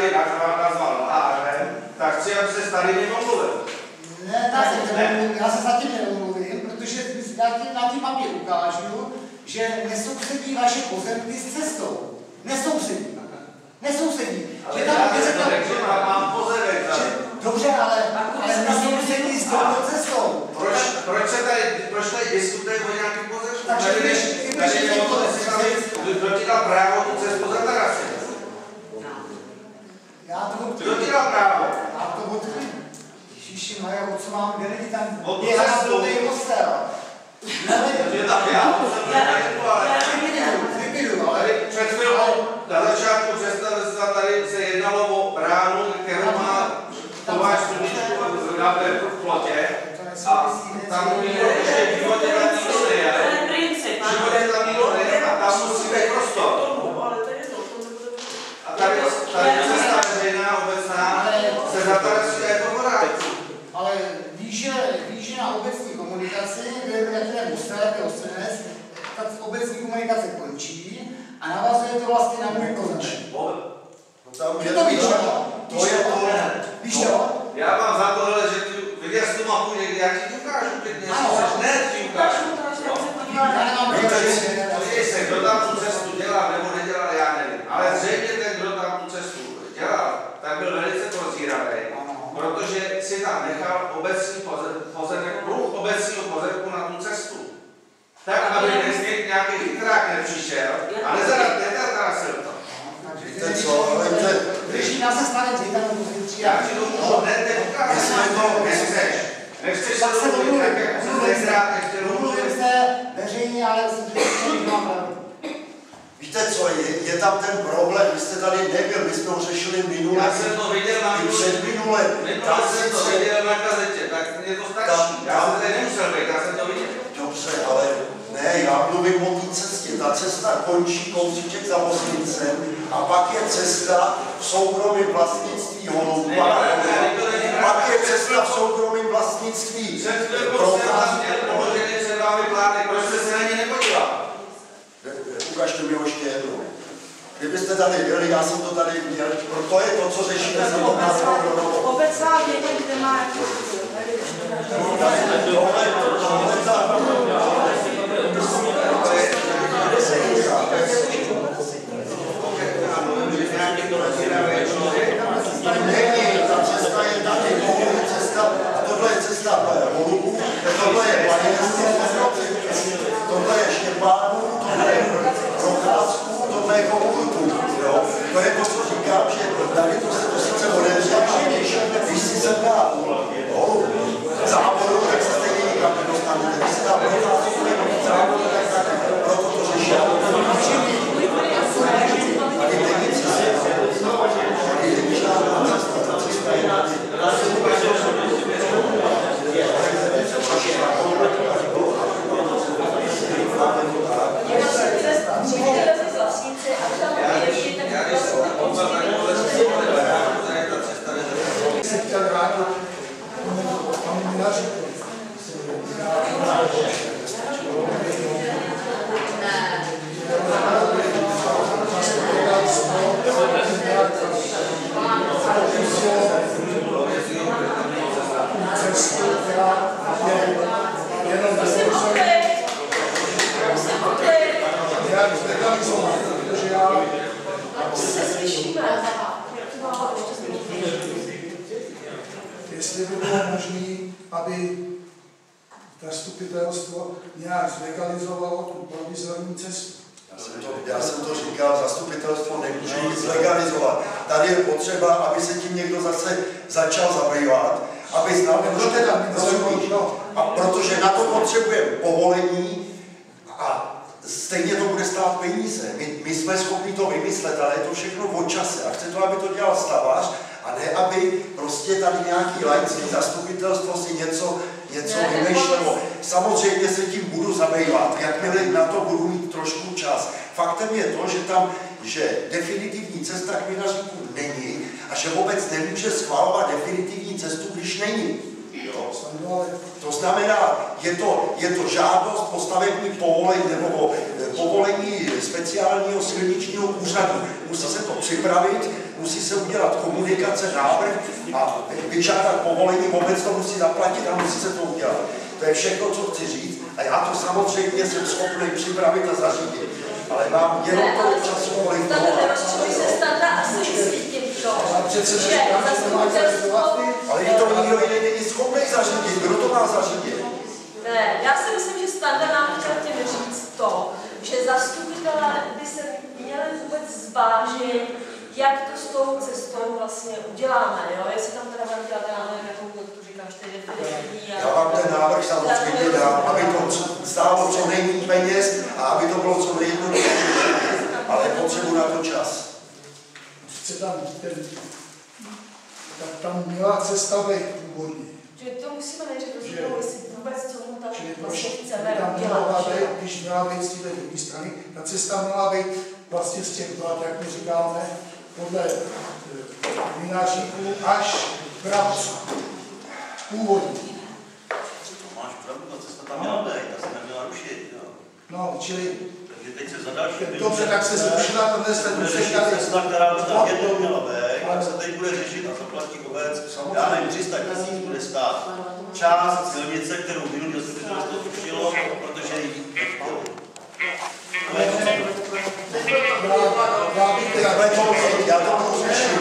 tady nazval lhářem, tak chci, aby se tady nemluvil. Ne, já se zatím neumluvím, protože na té mapě ukážu, že nesousedí vaše pozemky s cestou. Nesousedí. Ale já jsem to řekl, že mám pozemek. Dobře, ale nesousedí s touto cestou. Proč tady diskutujeme o nějakým pozemku? Takže Tady je o to, kdo ti dal právo tu cestu zatarasit. Kdo ti dal právo? Já to odkryju. Ježíši Maria, co mám, kde lidi tam o tu běhá cestu. nový kostel. Tady před chvilkou na začátku představy tady se jednalo o bránu, kterou má Tomáš Sluníčku na plotě. A tam nikdo ještě v životě tam nikdo nejel. V životě tam nikdo nejel a tam musí být prostor. A tady cesta veřejná, obecná, se zatarasí jako vodáčů. Ale víš, že na obecní komunikaci, kde je ten Ostrenec, ta obecní komunikace končí a navazuje to vlastně na můj pozemek. Ty to víš, to je to. Víš to? Já mám za tohle, že ty viděl jsi tu mapu někdy, já ti ukážu, teď ne, ti ukážu. Podívej se, kdo tam tu cestu dělal nebo nedělal, já nevím. Ale zřejmě ten, kdo tam tu cestu dělal, tak byl velice prozíravý, protože si tam nechal obecní pozemek, kruh obecního pozemku na tu cestu. Tak, aby nějaký chytrák nepřišel a nezatarasil to. Víte co, ale Režína se stane dříve nebo zítří. Já ti to můžu hned ukázat, nechceš se domluvit, tak jako se nezrát, nechci domluvit. se veřejně, ale jsem řekl, že mám pravdu. víte co, je tam ten problém, vy jste tady nebyl, my jsme ho řešili minule. Já jsem to viděl na předminule. Minule jsem to viděl na kazetě, tak mě to stačí. Já jsem tady nemusel být, já jsem to viděl. Dobře, ale ne, já mluvím o té cestě. Ta cesta končí kousíček za Hoslincem a pak je cesta v soukromém vlastnictví Holubka. Pak je cesta v soukromém vlastnictví. Před chvilkou jsem tam měl položený před vámi plány, proč jste se na ně nepodíval? Ukažte mi ho ještě jednou. Kdybyste tady byli, já jsem to tady měl, to je to, co řešíme za obecná věta, kde má jako není, ta cesta je tady, cesta, a tohle je cesta Holubů, tohle je Planěnství, tohle je Štěpánů, tohle je Procházků, tohle je Holubů, jo. To je to, co říkám, že tady to sice odevře, když si se dá Holubů závodu, tak se stejně nikam nedostanete. Když se dá Procházků nebo závodu, tak proto to řeším. Tady není cesta. Tady není žádná cesta. Ta cesta je na Jestli by bylo možné, aby zastupitelstvo nějak zlegalizovalo tu provizorní cestu. Já jsem to říkal, zastupitelstvo nemůže nic zlegalizovat. Tady je potřeba, aby se tím někdo zase začal zabývat, aby znal, a protože na to potřebujeme povolení a stejně to bude stát peníze. My jsme schopni to vymyslet, ale je to všechno o čase a chce to, aby to dělal stavař a ne, aby prostě tady nějaký laický zastupitelstvo si něco vymýšlelo. Samozřejmě se tím budu zabývat, jakmile na to budu mít trošku čas. Faktem je to, že definitivní cesta k Vinaříku není a že vůbec nemůže schvalovat definitivní cestu, když není. Jo? To znamená, je to žádost o stavební povolení nebo povolení speciálního silničního úřadu. Musí se to připravit, musí se udělat komunikace, návrh a vyžádat povolení, obec to musí zaplatit a musí se to udělat. To je všechno, co chci říct a já to samozřejmě jsem schopný připravit a zařídit. Ale mám jenom tolik času, kolik to má. Ale to nikdo jiný není schopný zařídit. Kdo to má zařídit? Ne, já si myslím, že Standa nám chtěl tím říct to, že zastupitelé by se měli vůbec zvážit, jak to s tou cestou vlastně uděláme, jo? Jestli tam teda budeme dělat, já nevím, jakou tu říkáš, ty definitivní. Já vám ten návrh samozřejmě dám, aby to stálo co nejméně peněz a aby to bylo co nejjednodušší, ale potřebuji na to čas. Tam měla cesta být původně. Že to musíme nejdřív rozhodnout, jestli vůbec co mu tam vlastně chceme tam udělat. Když měla být z té druhé strany, ta cesta měla být vlastně z těch plat, jak my říkáme, podle vinařníků až k Brabcu. Původní. Máš pravdu, ta cesta tam měla být, ta se neměla rušit. No, čili... Takže teď se za další... Dobře, tak se zrušila, to dnes ten řešit cesta, která už tam jednou měla být, tak se teď bude řešit a zaplatí obec, já nevím, 300 000 bude stát. Část silnice, kterou minulý zastupitelstvo rušilo, protože ji nechtělo. Já to budu řešit.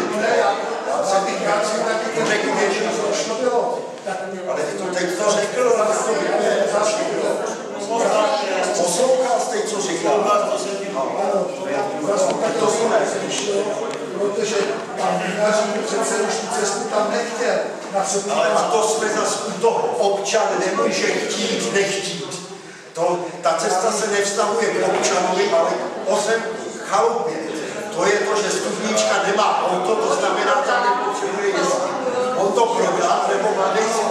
Ale ty to teď to řekl. Poslouchal jste, co říkal. Protože pan vinařník přece už tu cestu tam nechtěl. Ale a to jsme zase u toho. Občan nemůže chtít, nechtít. Ta cesta se nevztahuje k občanovi, ale ozem chalupě. To je to, že Stupnička nemá auto, to znamená, tam nepotřebuje jezdit. On to prodá, nebo mladý si